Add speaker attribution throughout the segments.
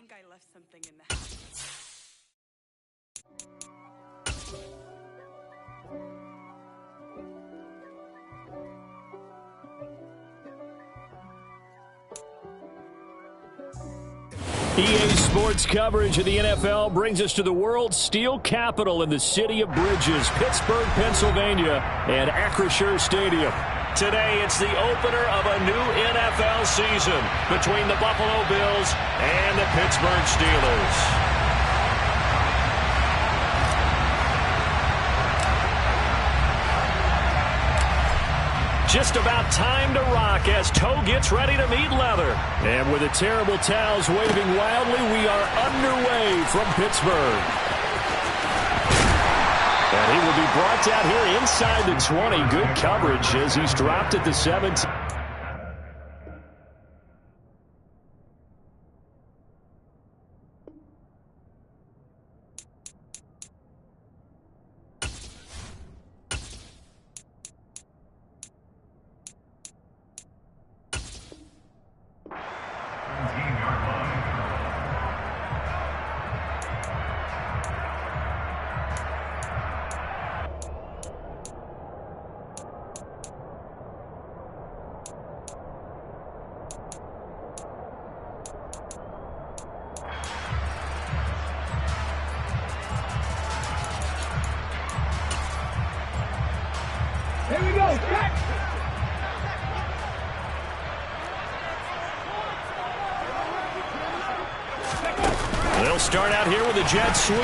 Speaker 1: think I left something in the house.
Speaker 2: EA Sports coverage of the NFL brings us to the world's steel capital in the city of bridges, Pittsburgh, Pennsylvania, and Acrisure Stadium. Today, it's the opener of a new NFL season between the Buffalo Bills and the Pittsburgh Steelers. Just about time to rock as toe gets ready to meet leather. And with the terrible towels waving wildly, we are underway from Pittsburgh. And he will be brought down here inside the 20. Good coverage as he's dropped at the 17.
Speaker 3: Here we go, Jack!
Speaker 2: They'll start out here with a jet sweep.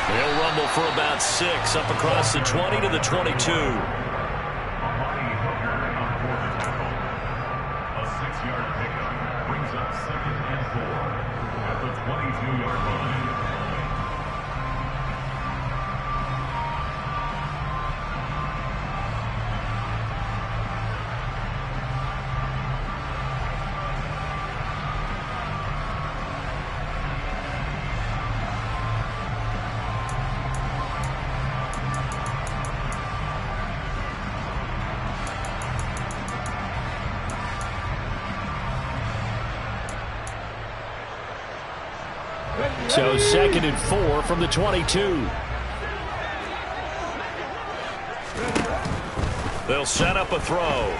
Speaker 2: They'll rumble for about 6 up across the 20 to the 22.
Speaker 4: A 6-yard pickup brings up 2nd and 4 at the 22-yard line.
Speaker 2: So 2nd and 4 from the 22. They'll set up a throw.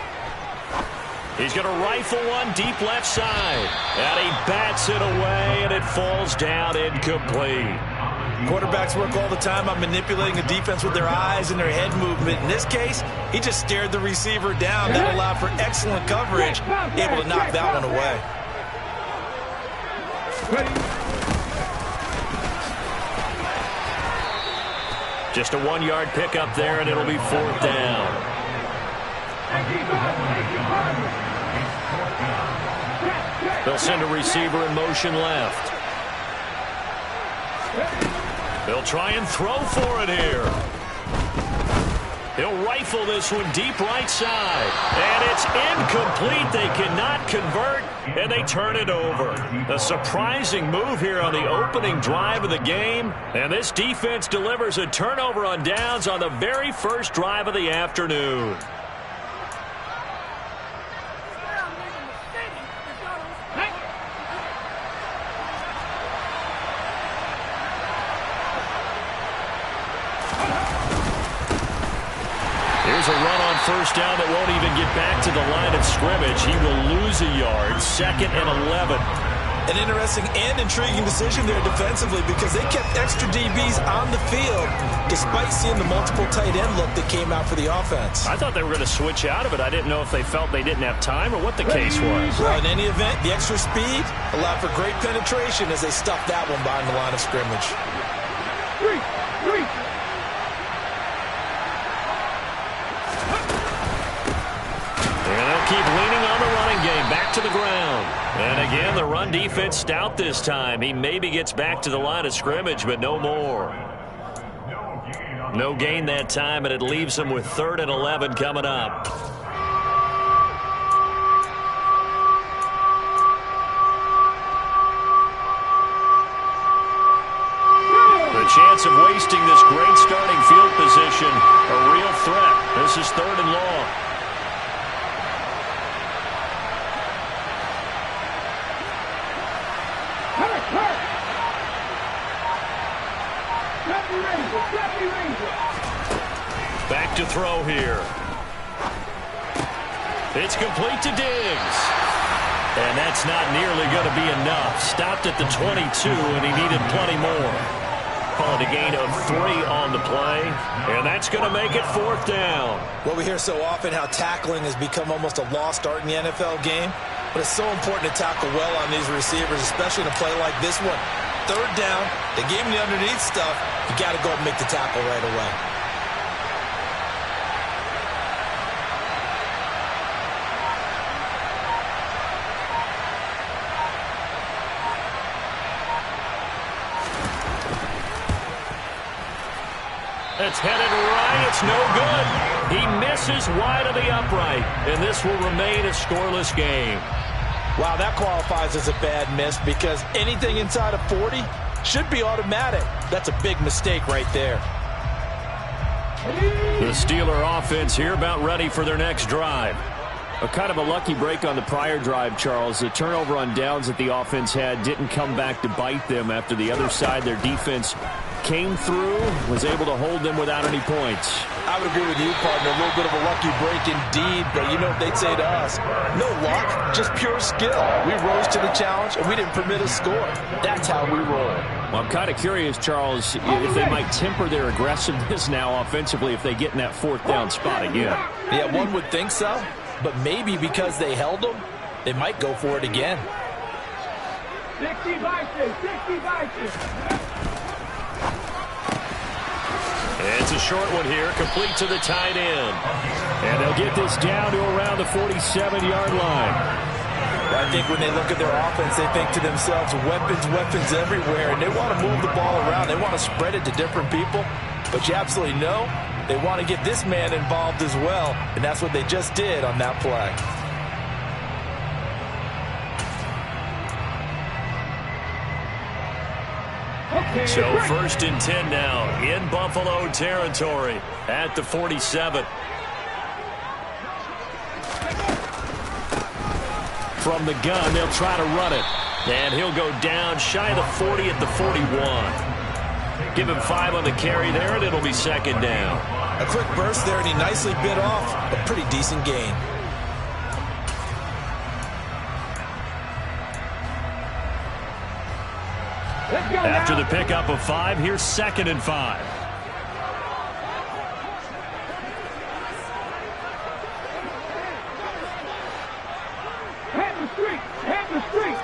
Speaker 2: He's going to rifle one deep left side. And he bats it away, and it falls down incomplete.
Speaker 5: Quarterbacks work all the time on manipulating the defense with their eyes and their head movement. In this case, he just stared the receiver down. That allowed for excellent coverage, able to knock that one away.
Speaker 2: Just a 1-yard pickup there, and it'll be 4th down. They'll send a receiver in motion left. They'll try and throw for it here. He'll rifle this one deep right side. And it's incomplete. They cannot convert, and they turn it over. A surprising move here on the opening drive of the game. And this defense delivers a turnover on downs on the very first drive of the afternoon. Here's a run on first down that won't even get back to the line of scrimmage. He will lose a yard. 2nd and 11.
Speaker 5: An interesting and intriguing decision there defensively because they kept extra DBs on the field despite seeing the multiple tight end look that came out for the offense.
Speaker 2: I thought they were going to switch out of it. I didn't know if they felt they didn't have time or what the case was.
Speaker 5: Well, in any event, the extra speed allowed for great penetration as they stuffed that one behind the line of scrimmage.
Speaker 3: Three.
Speaker 2: Keep leaning on the running game. Back to the ground. And again, the run defense stout this time. He maybe gets back to the line of scrimmage, but no more. No gain that time, and it leaves him with 3rd and 11 coming up. The chance of wasting this great starting field position, a real threat. This is 3rd and long. Back to throw here. It's complete to Diggs. And that's not nearly going to be enough. Stopped at the 22, and he needed plenty more. Call it a gain of 3 on the play, and that's going to make it 4th down.
Speaker 5: Well, we hear so often how tackling has become almost a lost art in the NFL game, but it's so important to tackle well on these receivers, especially in a play like this one. 3rd down, they gave him the underneath stuff. You got to go and make the tackle right away.
Speaker 2: It's headed right. It's no good. He misses wide of the upright, and this will remain a scoreless game.
Speaker 5: Wow, that qualifies as a bad miss because anything inside of 40 should be automatic. That's a big mistake right there.
Speaker 2: The Steeler offense here about ready for their next drive. A kind of a lucky break on the prior drive, Charles. The turnover on downs that the offense had didn't come back to bite them after the other side. Their defense came through, was able to hold them without any points.
Speaker 5: I would agree with you, partner. A little bit of a lucky break indeed, but you know what they'd say to us? No luck, just pure skill. We rose to the challenge, and we didn't permit a score. That's how we roll.
Speaker 2: Well, I'm kind of curious, Charles, if they might temper their aggressiveness now offensively if they get in that 4th down spot again.
Speaker 5: Yeah, one would think so, but maybe because they held them, they might go for it again.
Speaker 3: 60 Vikings.
Speaker 2: It's a short one here, complete to the tight end. And they'll get this down to around the 47-yard line.
Speaker 5: I think when they look at their offense, they think to themselves, weapons everywhere, and they want to move the ball around. They want to spread it to different people, but you absolutely know they want to get this man involved as well, and that's what they just did on that play.
Speaker 2: So 1st and 10 now in Buffalo territory at the 47. From the gun, they'll try to run it. And he'll go down shy of the 40 at the 41. Give him 5 on the carry there, and it'll be 2nd down.
Speaker 5: A quick burst there, and he nicely bit off a pretty decent gain.
Speaker 2: After the pickup of 5, here's 2nd and 5.
Speaker 3: Head the street.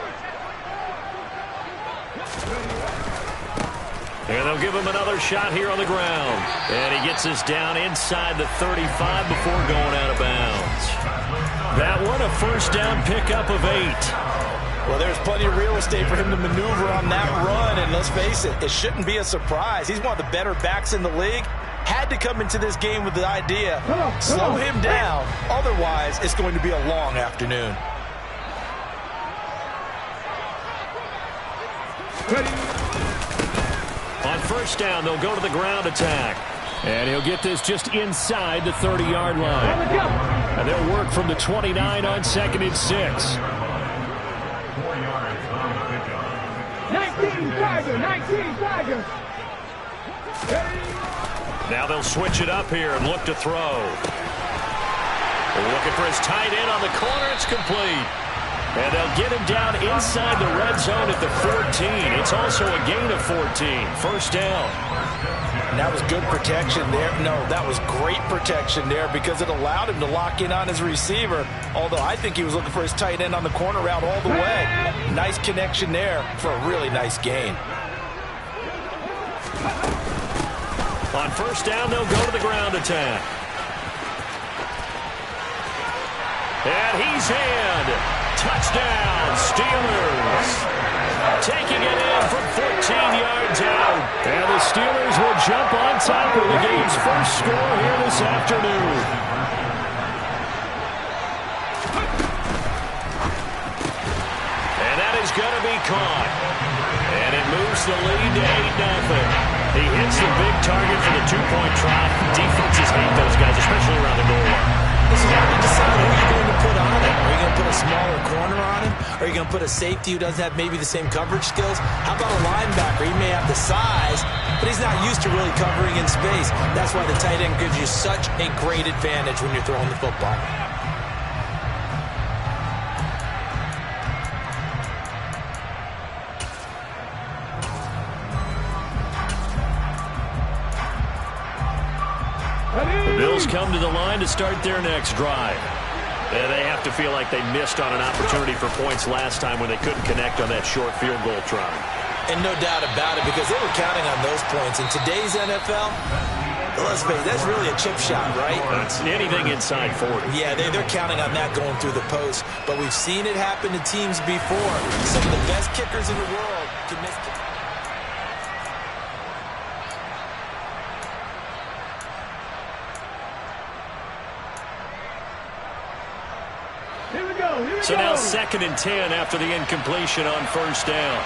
Speaker 2: And they'll give him another shot here on the ground. And he gets us down inside the 35 before going out of bounds. That one, a 1st down pickup of 8.
Speaker 5: Well, there's plenty of real estate for him to maneuver on that run, and let's face it, it shouldn't be a surprise. He's one of the better backs in the league. Had to come into this game with the idea, slow him down, otherwise it's going to be a long afternoon.
Speaker 2: On 1st down, they'll go to the ground attack. And he'll get this just inside the 30-yard line. And they'll work from the 29 on 2nd and 6.
Speaker 3: 19 Tiger.
Speaker 2: Now they'll switch it up here and look to throw. They're looking for his tight end on the corner. It's complete. And they'll get him down inside the red zone at the 14. It's also a gain of 14. 1st down.
Speaker 5: And that was good protection there. No, that was great protection there because it allowed him to lock in on his receiver, although I think he was looking for his tight end on the corner route all the way. Nice connection there for a really nice gain.
Speaker 2: On 1st down, they'll go to the ground attack. And he's in. Touchdown, Steelers. Taking it in from 14 yards out. And the Steelers will jump on top of the game's first score here this afternoon. And that is going to be caught. And it moves the lead to 8-0. He hits the big target for the 2-point try. Defenses hate those guys, especially around the goal line.
Speaker 5: This is how you decide who you're going to put on him. Are you going to put a smaller corner on him? Are you going to put a safety who doesn't have maybe the same coverage skills? How about a linebacker? He may have the size, but he's not used to really covering in space. That's why the tight end gives you such a great advantage when you're throwing the football.
Speaker 2: The Bills come to the line to start their next drive. And they have to feel like they missed on an opportunity for points last time when they couldn't connect on that short field goal try.
Speaker 5: And no doubt about it, because they were counting on those points. In today's NFL, let's face it, that's really a chip shot, right?
Speaker 2: It's anything inside 40.
Speaker 5: Yeah, they're counting on that going through the post. But we've seen it happen to teams before. Some of the best kickers in the world can miss kicks.
Speaker 2: So now 2nd and 10 after the incompletion on first down.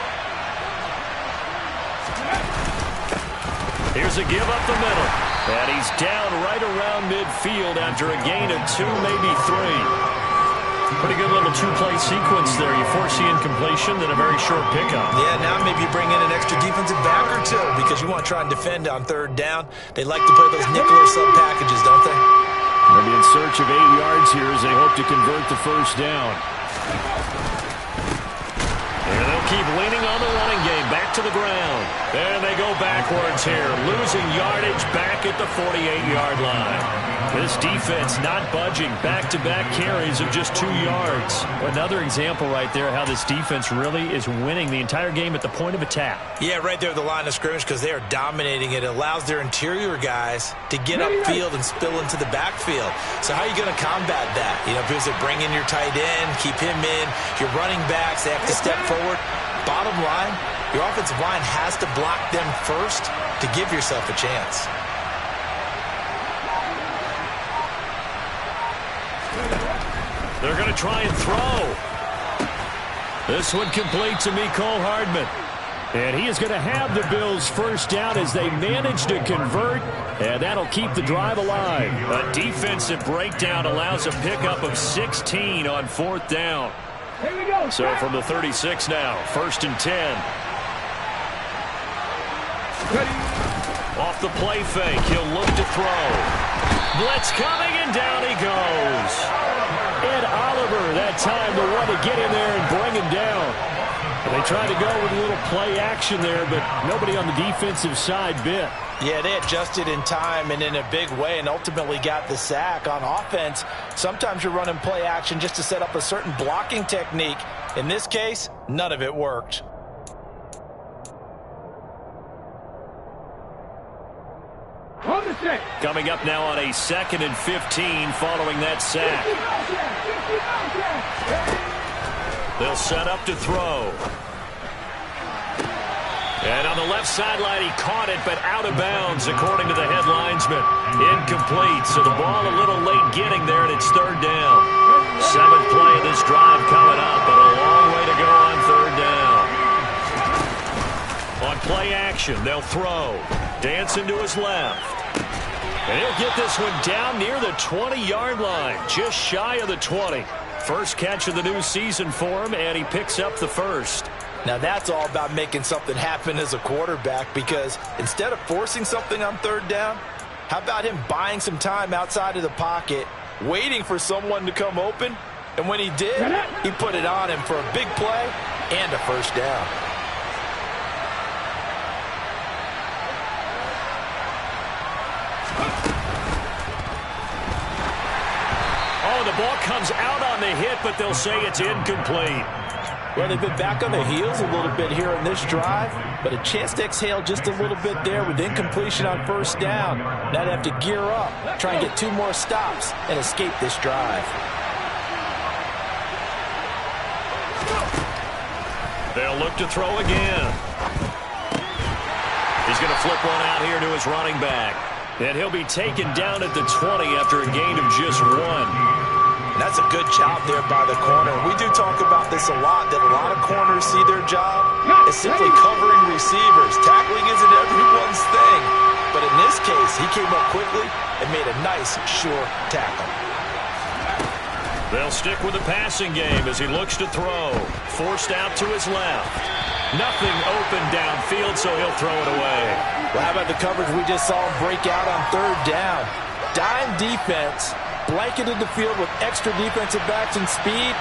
Speaker 2: Here's a give up the middle. And he's down right around midfield after a gain of 2, maybe 3. Pretty good little two-play sequence there. You force the incompletion, then a very short pickup.
Speaker 5: Yeah, now maybe you bring in an extra defensive back or two because you want to try and defend on 3rd down. They like to play those nickel or sub packages, don't they?
Speaker 2: They'll be in search of 8 yards here as they hope to convert the first down. And they'll keep leaning on the running game. Back to the ground. And they go backwards here. Losing yardage back at the 48-yard line. This defense not budging. Back-to-back carries of just 2 yards. Another example right there how this defense really is winning the entire game at the point of attack.
Speaker 5: Yeah, right there at the line of scrimmage because they are dominating it. It allows their interior guys to get upfield and spill into the backfield. So how are you going to combat that? You know, because they bring in your tight end, keep him in. Your running backs, they have to step forward. Bottom line, your offensive line has to block them first to give yourself a chance.
Speaker 2: They're going to try and throw. This one complete to Mecole Hardman. And he is going to have the Bills first down as they manage to convert, and that'll keep the drive alive. A defensive breakdown allows a pickup of 16 on 4th down.
Speaker 3: Here we go.
Speaker 2: So from the 36 now, 1st and 10. Off the play fake, he'll look to throw. Blitz coming, and down he goes. Ed Oliver that time the one to get in there and bring him down. And they tried to go with a little play action there, but nobody on the defensive side bit.
Speaker 5: Yeah, they adjusted in time and in a big way and ultimately got the sack. On offense, sometimes you're running play action just to set up a certain blocking technique. In this case, none of it worked.
Speaker 2: Coming up now on a 2nd and 15 following that sack. They'll set up to throw. And on the left sideline, he caught it, but out of bounds, according to the head linesman. Incomplete, so the ball a little late getting there, and it's 3rd down. 7th play of this drive coming up, but a long way to go on 3rd down. On play action, they'll throw. Dancing to his left. And he'll get this one down near the 20-yard line, just shy of the 20. First catch of the new season for him, and he picks up the first.
Speaker 5: Now that's all about making something happen as a quarterback, because instead of forcing something on 3rd down, how about him buying some time outside of the pocket, waiting for someone to come open, and when he did, he put it on him for a big play and a first down.
Speaker 2: Oh, the ball comes out on the hit, but they'll say it's incomplete.
Speaker 5: Well, they've been back on their heels a little bit here on this drive, but a chance to exhale just a little bit there with incompletion on 1st down. Now they have to gear up, try and get 2 more stops, and escape this drive.
Speaker 2: They'll look to throw again. He's going to flip one out here to his running back. And he'll be taken down at the 20 after a gain of just 1.
Speaker 5: And that's a good job there by the corner. We do talk about this a lot, that a lot of corners see their job as simply covering receivers. Tackling isn't everyone's thing. But in this case, he came up quickly and made a nice, sure tackle.
Speaker 2: They'll stick with the passing game as he looks to throw. Forced out to his left. Nothing open downfield, so he'll throw it away.
Speaker 5: Well, how about the coverage we just saw him break out on third down? Dime defense, blanketed the field with extra defensive backs and speed,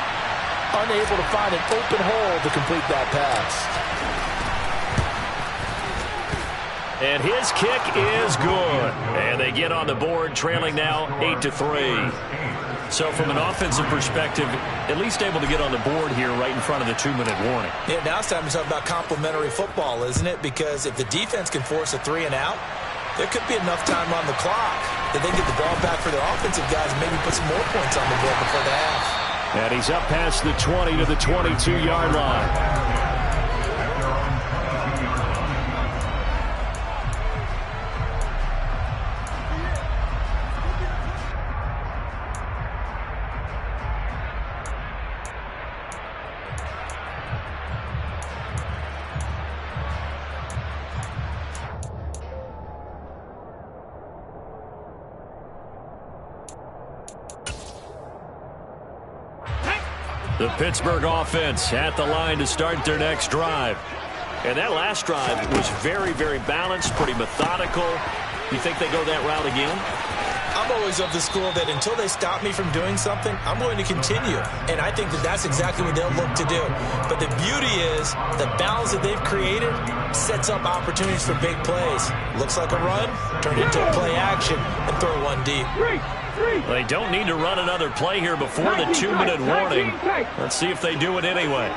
Speaker 5: unable to find an open hole to complete that pass.
Speaker 2: And his kick is good. And they get on the board, trailing now 8-3. So from an offensive perspective, at least able to get on the board here right in front of the 2-minute warning.
Speaker 5: Yeah, now it's time to talk about complementary football, isn't it? Because if the defense can force a 3-and-out, there could be enough time on the clock that they get the ball back for their offensive guys and maybe put some more points on the board before the half.
Speaker 2: And he's up past the 20 to the 22-yard line. The Pittsburgh offense at the line to start their next drive. And that last drive was very, very balanced, pretty methodical. You think they go that route again?
Speaker 5: I'm always of the school that until they stop me from doing something, I'm going to continue. And I think that that's exactly what they'll look to do. But the beauty is the balance that they've created sets up opportunities for big plays. Looks like a run, turn it into a play action, and throw one deep.
Speaker 2: They don't need to run another play here before the 2-minute warning. Let's see if they do it anyway.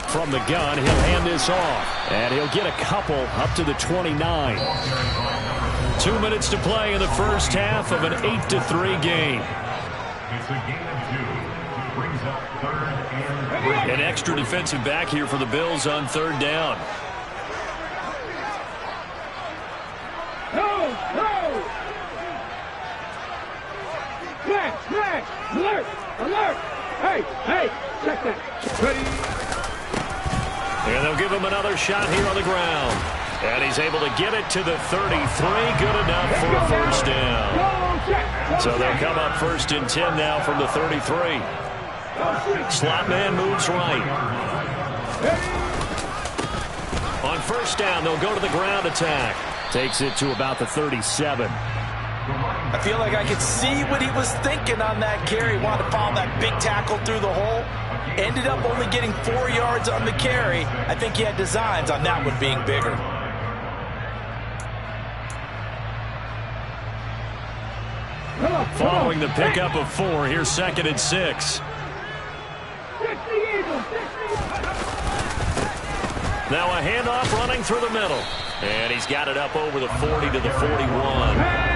Speaker 2: From the gun, he'll hand this off. And he'll get a couple up to the 29. 2 minutes to play in the first half of an 8-3 game.
Speaker 4: It's a game of 2. Brings up 3rd and 3.
Speaker 2: An extra defensive back here for the Bills on 3rd down.
Speaker 3: Alert! Alert! Hey! Check that. Ready?
Speaker 2: And they'll give him another shot here on the ground. And he's able to get it to the 33. Good enough for a first down. So they'll come up 1st and 10 now from the 33. Slot man moves right. On 1st down, they'll go to the ground attack. Takes it to about the 37.
Speaker 5: I feel like I could see what he was thinking on that carry. Wanted to follow that big tackle through the hole. Ended up only getting 4 yards on the carry. I think he had designs on that one being bigger.
Speaker 2: Following the pickup of 4, here's 2nd and 6. Now a handoff running through the middle. And he's got it up over the 40 to the 41.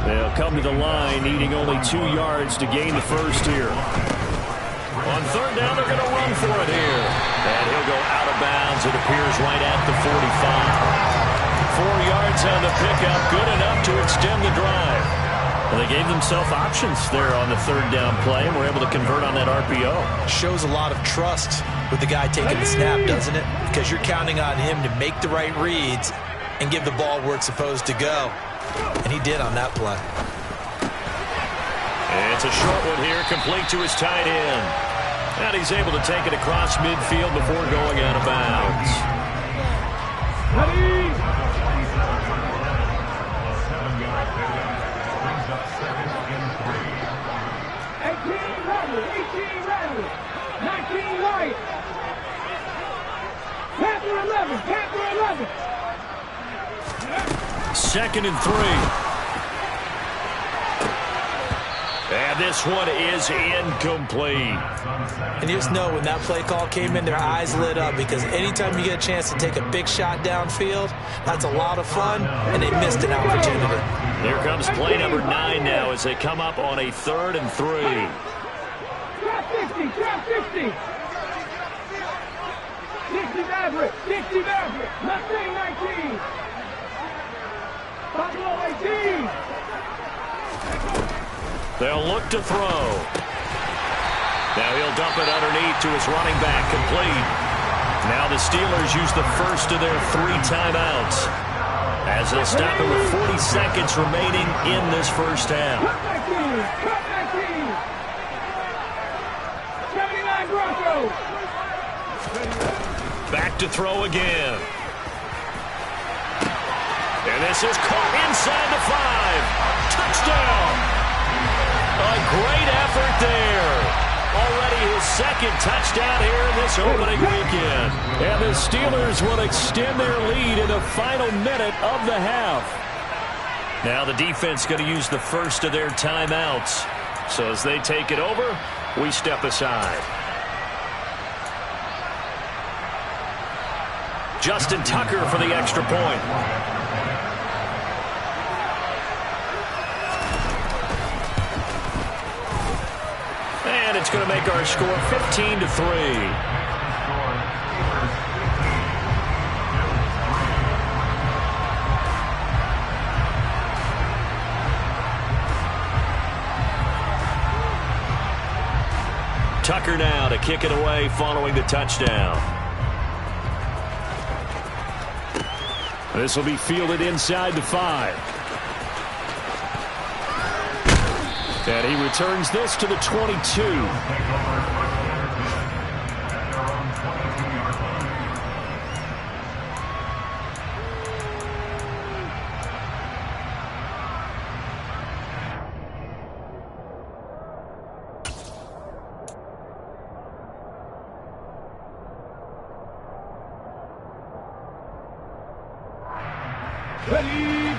Speaker 2: They'll come to the line needing only 2 yards to gain the first here. On 3rd down, they're going to run for it here. And he'll go out of bounds, it appears, right at the 45. 4 yards on the pickup, good enough to extend the drive. And they gave themselves options there on the 3rd down play and were able to convert on that RPO.
Speaker 5: Shows a lot of trust with the guy taking the snap, doesn't it? Because you're counting on him to make the right reads and give the ball where it's supposed to go. And he did on that play.
Speaker 2: And it's a short one here, complete to his tight end. And he's able to take it across midfield before going out of bounds.
Speaker 3: Ready?
Speaker 4: 7-yard pickup. Brings up 2nd and 3.
Speaker 3: 18 Riley. 19 White. Panther 11.
Speaker 2: 2nd and 3. And this one is incomplete.
Speaker 5: And you just know when that play call came in, their eyes lit up because anytime you get a chance to take a big shot downfield, that's a lot of fun, and they missed an opportunity.
Speaker 2: Here comes play number 9 now as they come up on a 3rd and 3.
Speaker 3: Drop 50. 60 Maverick. Mustang 19. Buffalo 18.
Speaker 2: They'll look to throw. Now he'll dump it underneath to his running back, complete. Now the Steelers use the first of their 3 timeouts. as they'll stop it with 40 seconds remaining in this first half.
Speaker 3: Cut 19. Cut 19. 79 Broncos.
Speaker 2: Back to throw again. And this is caught inside the 5. Touchdown. A great effort there. Already his second touchdown here in this opening weekend. And the Steelers will extend their lead in the final minute of the half. Now the defense going to use the first of their timeouts. So as they take it over, we step aside. Justin Tucker for the extra point. And it's going to make our score 15-3. Tucker now to kick it away following the touchdown. This will be fielded inside the 5. And he returns this to the 22.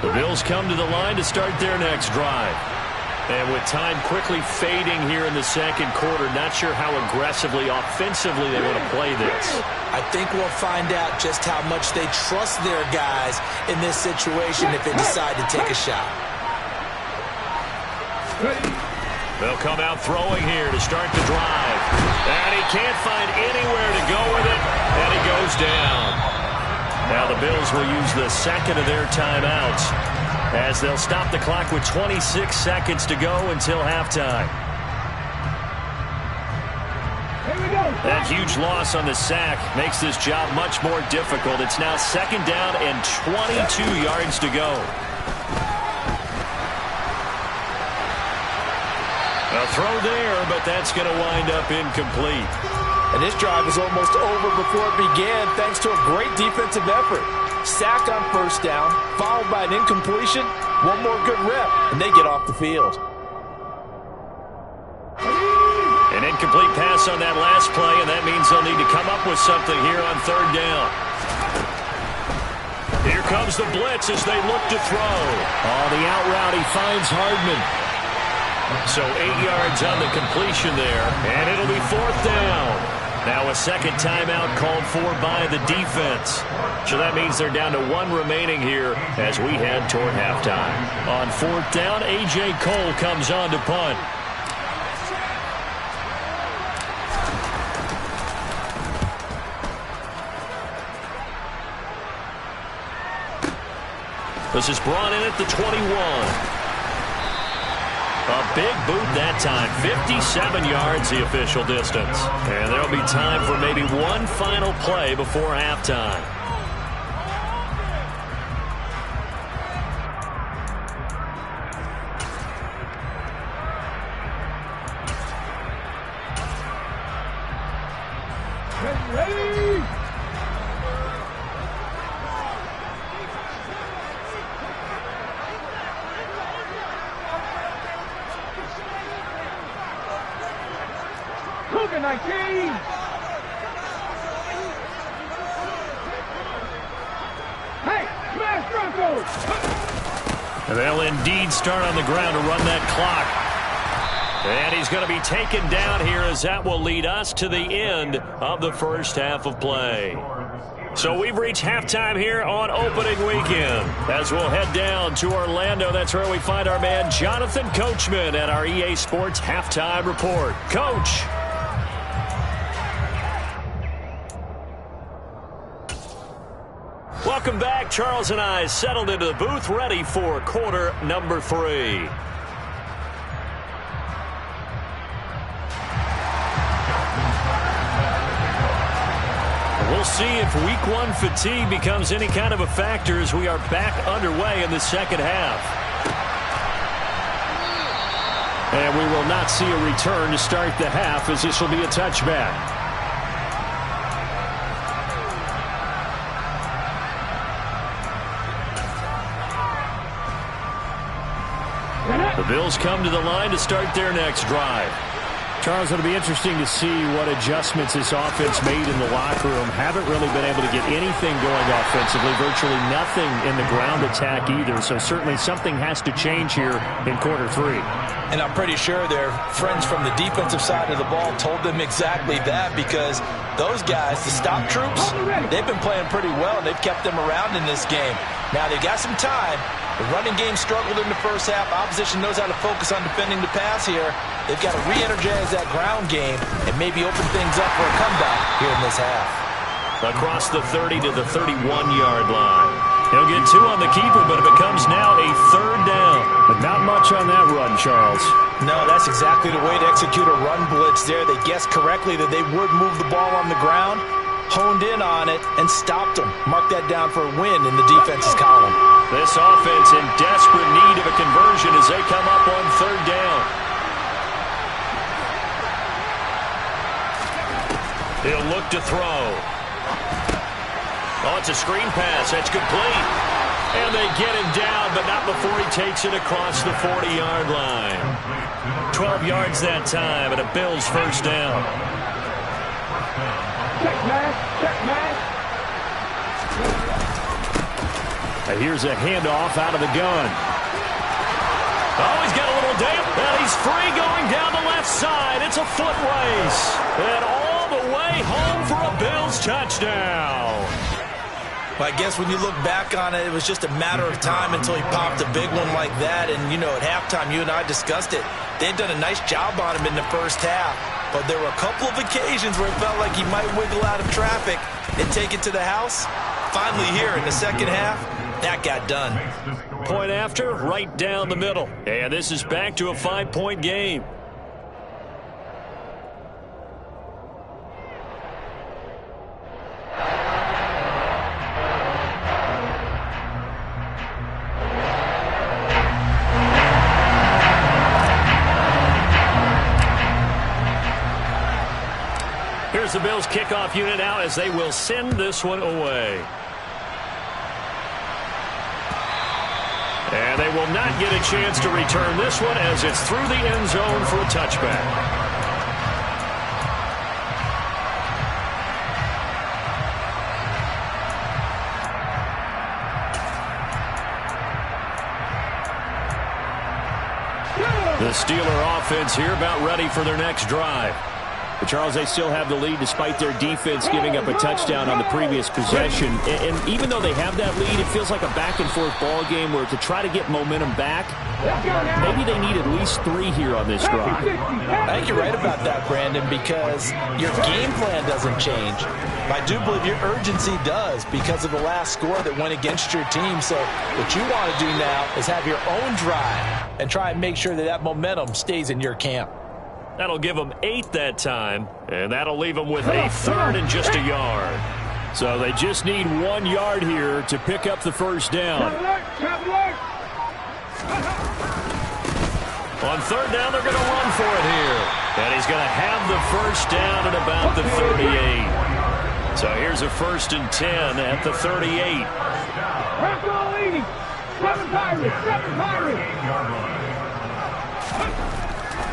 Speaker 2: The Bills come to the line to start their next drive. And with time quickly fading here in the second quarter, not sure how aggressively, offensively they want to play this.
Speaker 5: I think we'll find out just how much they trust their guys in this situation if they decide to take a shot.
Speaker 2: They'll come out throwing here to start the drive. And he can't find anywhere to go with it, and he goes down. Now the Bills will use the second of their timeouts, as they'll stop the clock with 26 seconds to go until halftime. That huge loss on the sack makes this job much more difficult. It's now second down and 22 yards to go. A throw there, but that's going to wind up incomplete.
Speaker 5: And this drive is almost over before it began thanks to a great defensive effort. Sack on first down, followed by an incompletion, one more good rep, and they get off the field.
Speaker 2: An incomplete pass on that last play, and that means they'll need to come up with something here on third down. Here comes the blitz as they look to throw. Oh, the out route, he finds Hardman. So 8 yards on the completion there, and it'll be fourth down. Now a second timeout called for by the defense. So that means they're down to one remaining here as we head toward halftime. On fourth down, A.J. Cole comes on to punt. This is brought in at the 21. A big boot that time, 57 yards the official distance. And there'll be time for maybe one final play before halftime.
Speaker 3: Ready? Cougar 19. Hey, smash Broncos.
Speaker 2: And they'll indeed start on the ground to run that clock. And he's going to be taken down here as that will lead us to the end of the first half of play. So we've reached halftime here on opening weekend. As we'll head down to Orlando, that's where we find our man Jonathan Coachman at our EA Sports Halftime Report. Coach. Welcome back. Charles and I settled into the booth, ready for quarter number 3. We'll see if week one fatigue becomes any kind of a factor as we are back underway in the second half. And we will not see a return to start the half, as this will be a touchback. The Bills come to the line to start their next drive. Charles, it'll be interesting to see what adjustments this offense made in the locker room. Haven't really been able to get anything going offensively, virtually nothing in the ground attack either. So certainly something has to change here in quarter three.
Speaker 5: And I'm pretty sure their friends from the defensive side of the ball told them exactly that, because those guys, the stop troops, they've been playing pretty well, and they've kept them around in this game. Now they got some time. The running game struggled in the first half. Opposition knows how to focus on defending the pass here. They've got to re-energize that ground game and maybe open things up for a comeback here in this half.
Speaker 2: Across the 30 to the 31-yard line. He'll get two on the keeper, but it becomes now a third down. But not much on that run, Charles.
Speaker 5: No, that's exactly the way to execute a run blitz there. They guessed correctly that they would move the ball on the ground, honed in on it, and stopped them. Mark that down for a win in the defense's column.
Speaker 2: This offense in desperate need of a conversion as they come up on third down. He'll look to throw. Oh, it's a screen pass. That's complete. And they get him down, but not before he takes it across the 40-yard line. 12 yards that time, and a Bills first down.
Speaker 3: Check, man. Check, man.
Speaker 2: Here's a handoff out of the gun. Oh, he's got a little damp, and he's free going down the left side. It's a foot race. And all the way home for a Bills touchdown.
Speaker 5: Well, I guess when you look back on it, it was just a matter of time until he popped a big one like that. And, you know, at halftime, you and I discussed it. They'd done a nice job on him in the first half. But there were a couple of occasions where it felt like he might wiggle out of traffic and take it to the house. Finally here in the second half, that got done.
Speaker 2: Point after, right down the middle. And this is back to a 5-point game. Here's the Bills kickoff unit out as they will send this one away. And they will not get a chance to return this one as it's through the end zone for a touchback. The Steeler offense here about ready for their next drive. But Charles, they still have the lead despite their defense giving up a touchdown on the previous possession. And even though they have that lead, it feels like a back-and-forth ball game where to try to get momentum back, maybe they need at least 3 here on this drive.
Speaker 5: I think you're right about that, Brandon, because your game plan doesn't change. I do believe your urgency does because of the last score that went against your team. So what you want to do now is have your own drive and try and make sure that that momentum stays in your camp.
Speaker 2: That'll give them 8 that time, and that'll leave them with a third and just a yard. So they just need 1 yard here to pick up the first down. On third down, they're going to run for it here. And he's going to have the first down at about the 38. So here's a 1st and 10 at the 38.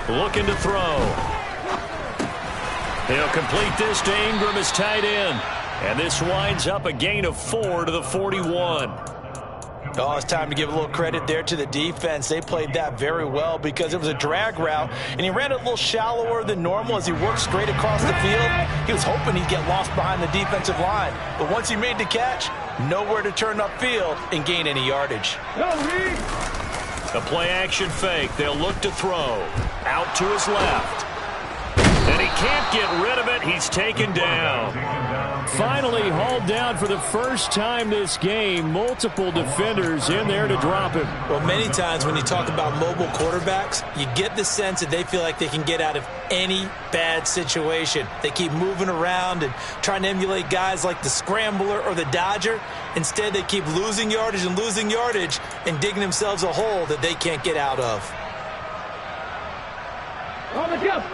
Speaker 2: Looking to throw. He'll complete this to Ingram as tight end. And this winds up a gain of 4 to the 41.
Speaker 5: Oh, it's time to give a little credit there to the defense. They played that very well because it was a drag route, and he ran it a little shallower than normal as he worked straight across the field. He was hoping he'd get lost behind the defensive line. But once he made the catch, nowhere to turn upfield and gain any yardage.
Speaker 2: A play-action fake. They'll look to throw. Out to his left. And he can't get rid of it. He's taken down. Finally hauled down for the first time this game. Multiple defenders in there to drop him.
Speaker 5: Well, many times when you talk about mobile quarterbacks, you get the sense that they feel like they can get out of any bad situation. They keep moving around and trying to emulate guys like the Scrambler or the Dodger. Instead, they keep losing yardage and digging themselves a hole that they can't get out of.
Speaker 3: On the jump.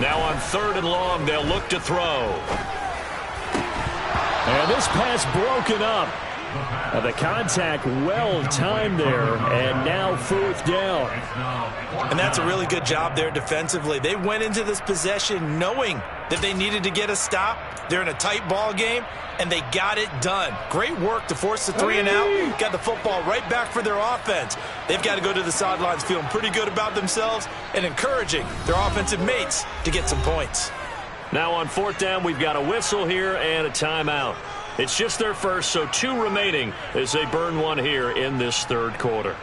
Speaker 2: Now on 3rd and long, they'll look to throw. And this pass broken up. The contact well timed there, and now 4th down.
Speaker 5: And that's a really good job there defensively. They went into this possession knowing that they needed to get a stop. They're in a tight ball game, and they got it done. Great work to force the 3 and out. Got the football right back for their offense. They've got to go to the sidelines feeling pretty good about themselves and encouraging their offensive mates to get some points.
Speaker 2: Now on 4th down, we've got a whistle here and a timeout. It's just their first, so 2 remaining as they burn one here in this 3rd quarter.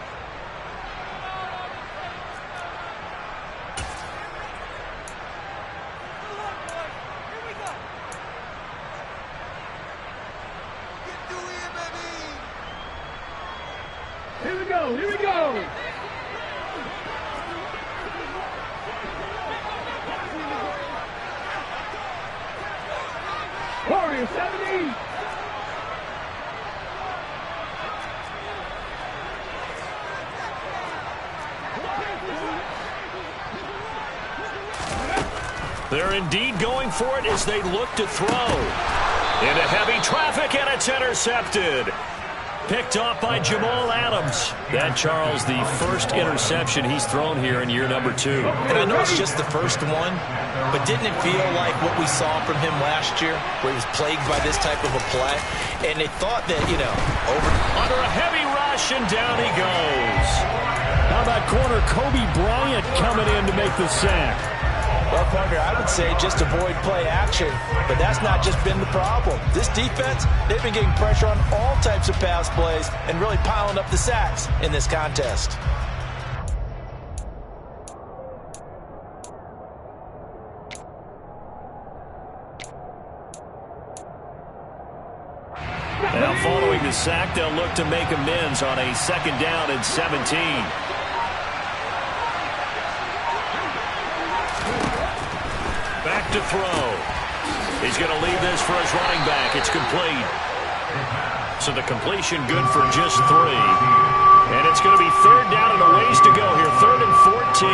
Speaker 3: Here we go, here we go. Warrior 70.
Speaker 2: They're indeed going for it as they look to throw. Into heavy traffic, and it's intercepted. Picked off by Jamal Adams. That, Charles, the first interception he's thrown here in year number 2.
Speaker 5: And I know it's just the first one, but didn't it feel like what we saw from him last year, where he was plagued by this type of a play? And they thought that,
Speaker 2: Under a heavy rush, and down he goes. How about corner Kobe Bryant coming in to make the sack?
Speaker 5: Well, partner, I would say just avoid play action, but that's not just been the problem. This defense, they've been getting pressure on all types of pass plays and really piling up the sacks in this contest.
Speaker 2: Now following the sack, they'll look to make amends on a 2nd down and 17. Back to throw. He's going to leave this for his running back. It's complete. So the completion good for just 3. And it's going to be 3rd down and a ways to go here. 3rd and 14.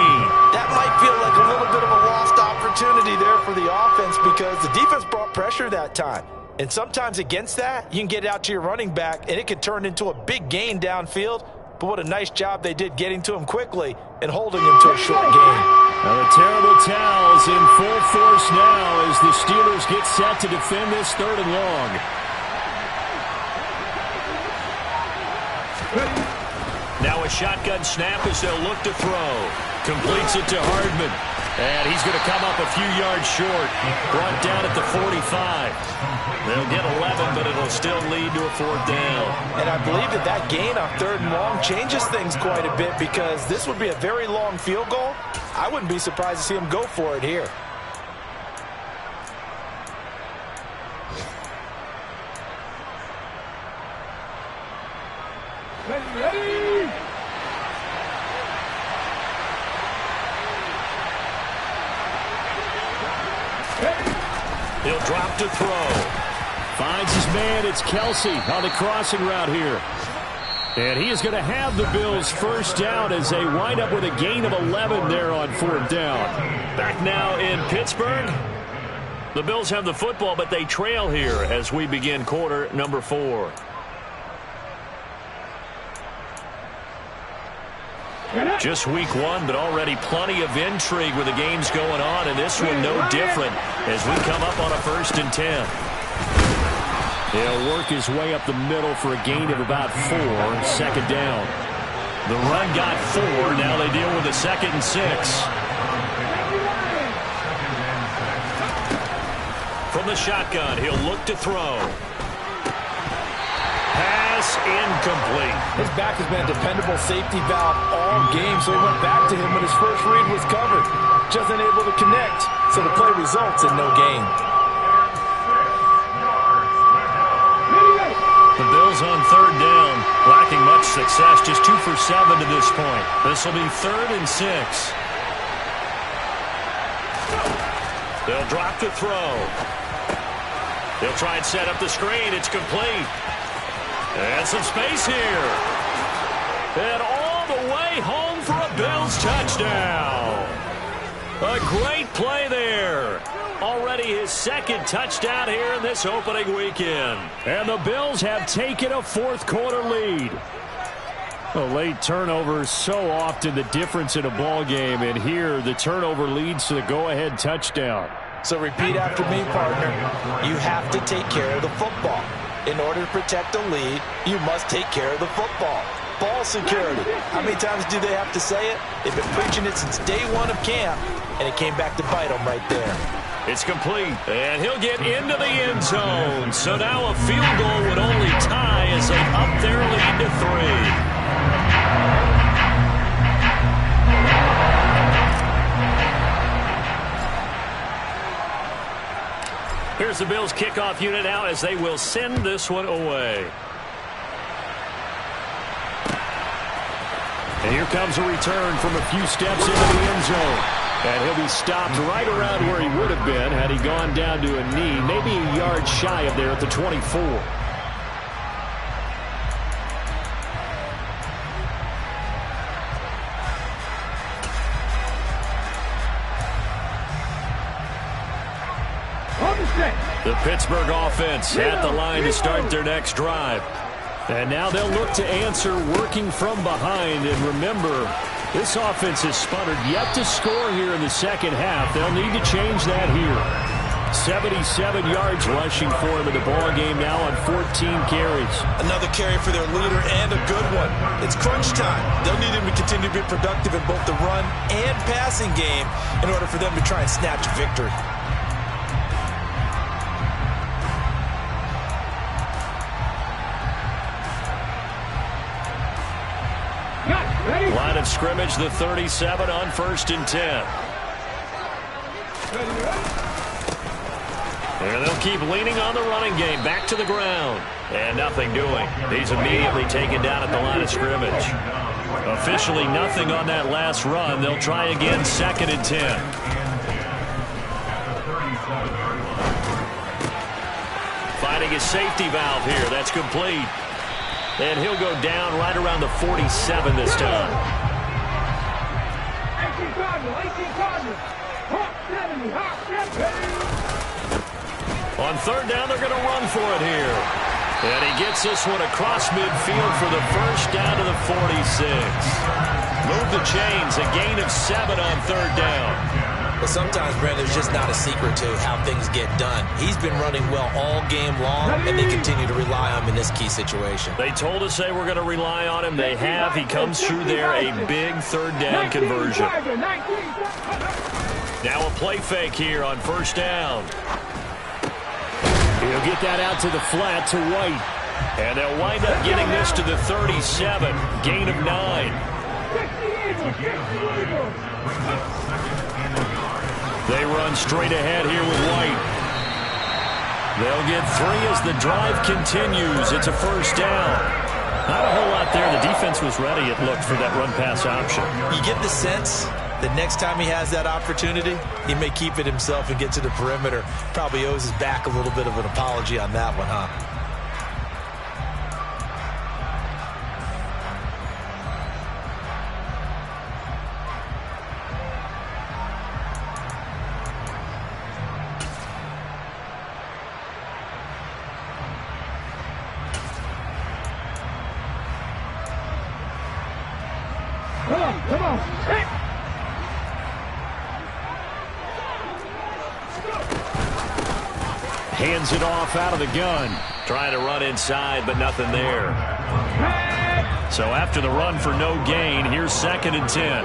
Speaker 5: That might feel like a little bit of a lost opportunity there for the offense because the defense brought pressure that time. And sometimes against that, you can get it out to your running back, and it could turn into a big gain downfield. But what a nice job they did getting to him quickly and holding him to a short gain.
Speaker 2: Now the terrible towels in full force now as the Steelers get set to defend this 3rd and long. Now a shotgun snap as they'll look to throw. Completes it to Hardman. And he's going to come up a few yards short. Brought down at the 45. They'll get 11, but it'll still lead to a 4th down.
Speaker 5: And I believe that gain on 3rd and long changes things quite a bit because this would be a very long field goal. I wouldn't be surprised to see him go for it here.
Speaker 3: Ready.
Speaker 2: He'll drop to throw. Finds his man. It's Kelsey on the crossing route here. And he is going to have the Bills' 1st down as they wind up with a gain of 11 there on 4th down. Back now in Pittsburgh. The Bills have the football, but they trail here as we begin quarter number 4. Just week 1, but already plenty of intrigue with the games going on, and this one no different as we come up on a 1st and 10. He'll work his way up the middle for a gain of about 4, 2nd down. The run got 4, now they deal with a 2nd and 6. From the shotgun, he'll look to throw. Pass incomplete.
Speaker 5: His back has been a dependable safety valve all game, so he went back to him when his first read was covered. Just unable to connect, so the play results in no gain.
Speaker 2: The Bills on third down, lacking much success, just 2 for 7 to this point. This will be 3rd and 6. They'll drop to throw. They'll try and set up the screen. It's complete. And some space here. And all the way home for a Bills touchdown. A great play there. Already his 2nd touchdown here in this opening weekend. And the Bills have taken a 4th quarter lead. A late turnover is so often the difference in a ball game, and here the turnover leads to the go-ahead touchdown.
Speaker 5: So repeat after me, partner. You have to take care of the football. In order to protect a lead, you must take care of the football. Ball security. How many times do they have to say it? They've been preaching it since day 1 of camp, and it came back to bite them right there.
Speaker 2: It's complete, and he'll get into the end zone. So now a field goal would only tie as they up their lead to 3. Here's the Bills kickoff unit now as they will send this one away. And here comes a return from a few steps into the end zone. And he'll be stopped right around where he would have been had he gone down to a knee, maybe a yard shy of there at the 24. The Pittsburgh offense at the line to start their next drive. And now they'll look to answer working from behind. And remember, this offense has sputtered yet to score here in the second half. They'll need to change that here. 77 yards rushing for him in the ball game now on 14 carries.
Speaker 5: Another carry for their leader and a good one. It's crunch time. They'll need him to continue to be productive in both the run and passing game in order for them to try and snatch victory.
Speaker 2: Line of scrimmage, the 37 on 1st and 10. And they'll keep leaning on the running game. Back to the ground. And nothing doing. He's immediately taken down at the line of scrimmage. Officially nothing on that last run. They'll try again, 2nd and 10. Finding his safety valve here. That's complete. And he'll go down right around the 47 this time.
Speaker 3: 18 Cardinals. Hawk 70. Hawk 70.
Speaker 2: On third down, they're going to run for it here. And he gets this one across midfield for the first down to the 46. Move the chains, a gain of 7 on third down.
Speaker 5: But sometimes, Brandon, there's just not a secret to how things get done. He's been running well all game long, and they continue to rely on him in this key situation.
Speaker 2: They told us they were going to rely on him. They have. He comes through there, a big third down conversion. Now a play fake here on first down. He'll get that out to the flat to White. And they'll wind up getting this to the 37. Gain of 9. They run straight ahead here with White. They'll get 3 as the drive continues. It's a first down. Not a whole lot there. The defense was ready, it looked, for that run-pass option.
Speaker 5: You get the sense that next time he has that opportunity, he may keep it himself and get to the perimeter. Probably owes his back a little bit of an apology on that one, huh?
Speaker 3: Come on. Hey.
Speaker 2: Hands it off out of the gun. Trying to run inside, but nothing there. So after the run for no gain, here's 2nd and 10.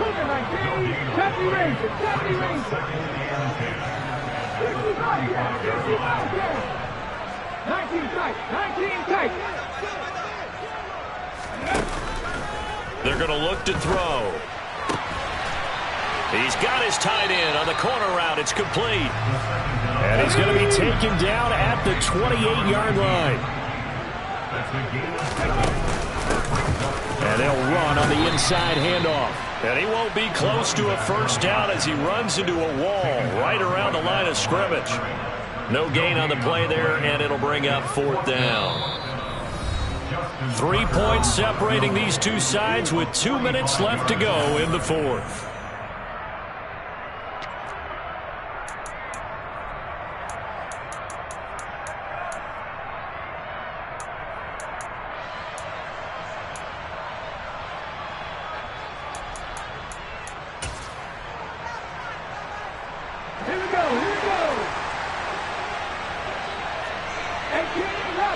Speaker 3: 19 tight.
Speaker 2: They're going to look to throw. He's got his tight end on the corner route. It's complete. And he's going to be taken down at the 28-yard line. And they'll run on the inside handoff. And he won't be close to a first down as he runs into a wall right around the line of scrimmage. No gain on the play there, and it'll bring up 4th down. 3 points separating these two sides with 2 minutes left to go in the 4th.
Speaker 3: Here we go.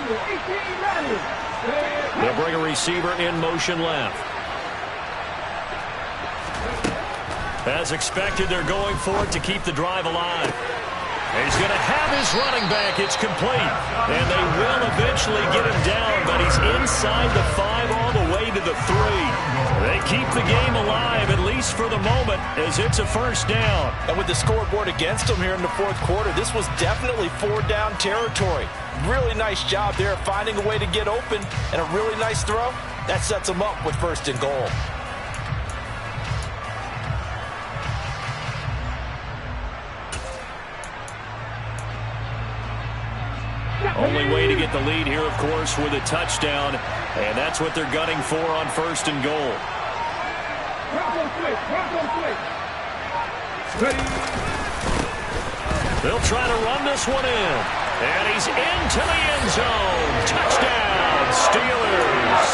Speaker 3: 18 rally.
Speaker 2: They'll bring a receiver in motion left. As expected, they're going for it to keep the drive alive. He's going to have his running back. It's complete. And they will eventually get him down, but he's inside the 5 all the way to the 3. They keep the game alive, at least for the moment, as it's a first down.
Speaker 5: And with the scoreboard against them here in the 4th quarter, this was definitely 4-down territory. Really nice job there finding a way to get open, and a really nice throw. That sets them up with 1st and goal.
Speaker 2: Only way to get the lead here, of course, with a touchdown, and that's what they're gunning for on 1st and goal.
Speaker 3: Bronco switch.
Speaker 2: They'll try to run this one in, and he's into the end zone. Touchdown, Steelers.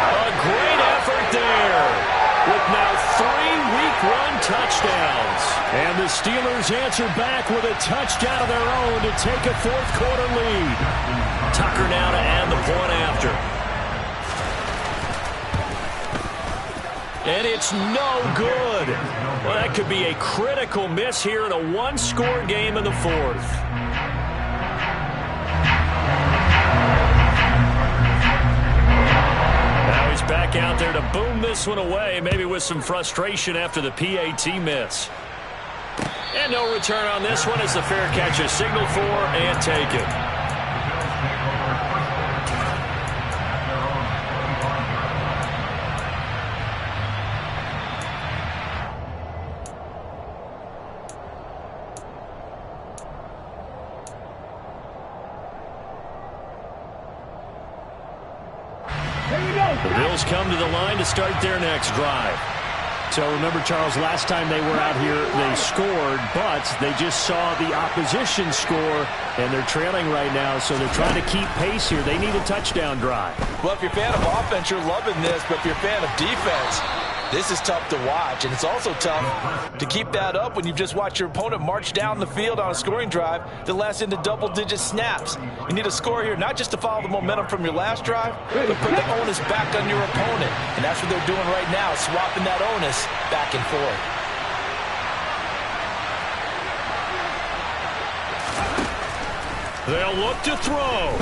Speaker 2: A great effort there, with now 3 week-1 touchdowns. And the Steelers answer back with a touchdown of their own to take a 4th quarter lead. Tucker now to add the point after. And it's no good. Well, that could be a critical miss here in a 1-score game in the 4th. Now he's back out there to boom this one away, maybe with some frustration after the PAT miss. And no return on this one as the fair catch is signaled for and taken. The Bills come to the line to start their next drive.
Speaker 6: So remember, Charles, last time they were out here, they scored, but they just saw the opposition score, and they're trailing right now, so they're trying to keep pace here. They need a touchdown drive.
Speaker 5: Well, if you're a fan of offense, you're loving this, but if you're a fan of defense, this is tough to watch, and it's also tough to keep that up when you've just watched your opponent march down the field on a scoring drive that lasts into double-digit snaps. You need a score here, not just to follow the momentum from your last drive, but put the onus back on your opponent. And that's what they're doing right now, swapping that onus back and forth.
Speaker 2: They'll look to throw.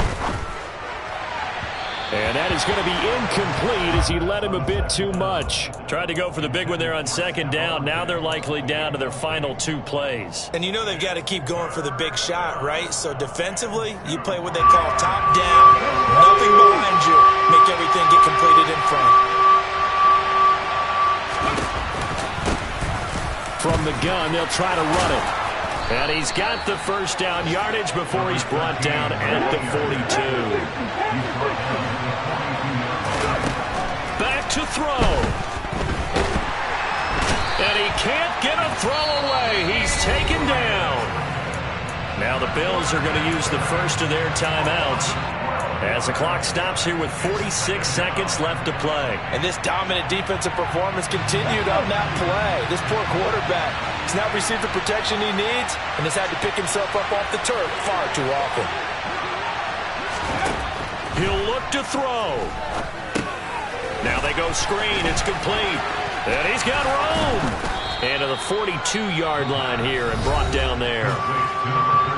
Speaker 2: And that is going to be incomplete as he led him a bit too much. Tried to go for the big one there on 2nd down. Now they're likely down to their final 2 plays.
Speaker 7: And you know they've got to keep going for the big shot, right? So defensively, you play what they call top down. Nothing behind you. Make everything get completed in front.
Speaker 2: From the gun, they'll try to run it. And he's got the first down yardage before he's brought down at the 42. Back to throw. And he can't get a throw away. He's taken down. Now the Bills are going to use the first of their timeouts as the clock stops here with 46 seconds left to play.
Speaker 5: And this dominant defensive performance continued on that play. This poor quarterback has not received the protection he needs and has had to pick himself up off the turf far too often.
Speaker 2: He'll look to throw. Now they go screen. It's complete. And he's got room. And to the 42-yard line here and brought down there.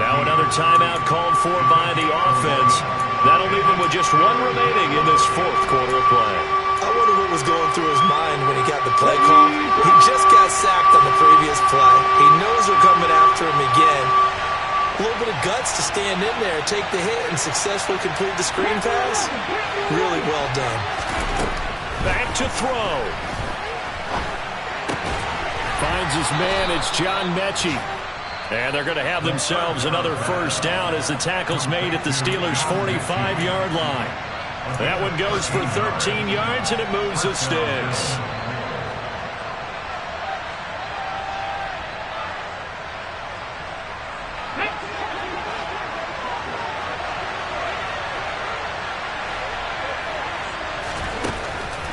Speaker 2: Now another timeout called for by the offense. That'll leave them with just 1 remaining in this 4th quarter of play.
Speaker 7: I wonder what was going through his mind when he got the play call. He just got sacked on the previous play. He knows they're coming after him again. A little bit of guts to stand in there, take the hit, and successfully complete the screen pass. Really well done.
Speaker 2: Back to throw. Finds his man. It's John Mechie. And they're going to have themselves another first down as the tackle's made at the Steelers' 45-yard line. That one goes for 13 yards, and it moves the sticks.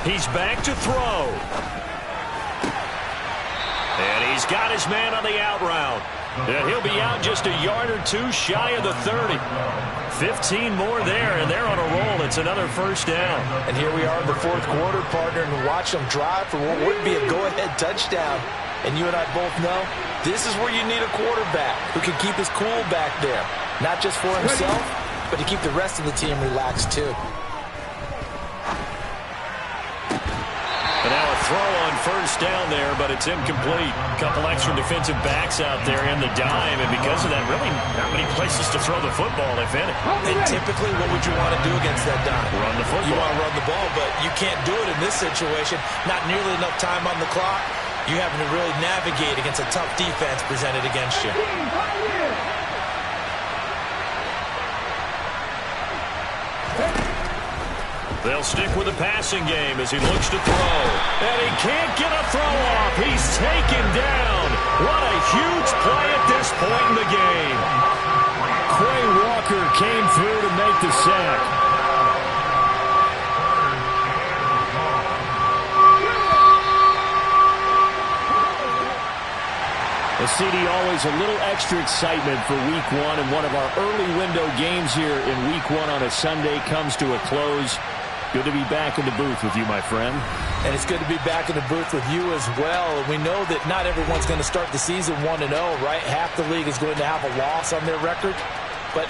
Speaker 2: He's back to throw. And he's got his man on the out route. And he'll be out just a yard or two shy of the 30. 15 more there, and they're on a roll. It's another first down.
Speaker 5: And here we are in the fourth quarter, partner, and watch them drive for what would be a go-ahead touchdown. And you and I both know this is where you need a quarterback who can keep his cool back there. Not just for himself, but to keep the rest of the team relaxed too.
Speaker 2: And now a throw on first down there, but it's incomplete. A couple extra defensive backs out there in the dime, and because of that, really not many places to throw the football, if any.
Speaker 7: And typically, what would you want to do against that dime?
Speaker 2: Run the football.
Speaker 7: You want to run the ball, but you can't do it in this situation. Not nearly enough time on the clock. You having to really navigate against a tough defense presented against you.
Speaker 2: They'll stick with the passing game as he looks to throw. And he can't get a throw off. He's taken down. What a huge play at this point in the game. Quay Walker came through to make the sack.
Speaker 6: Well, CD, always a little extra excitement for Week 1, and one of our early window games here in Week 1 on a Sunday comes to a close. Good to be back in the booth with you, my friend.
Speaker 5: And it's good to be back in the booth with you as well. We know that not everyone's going to start the season 1-0, right? Half the league is going to have a loss on their record, but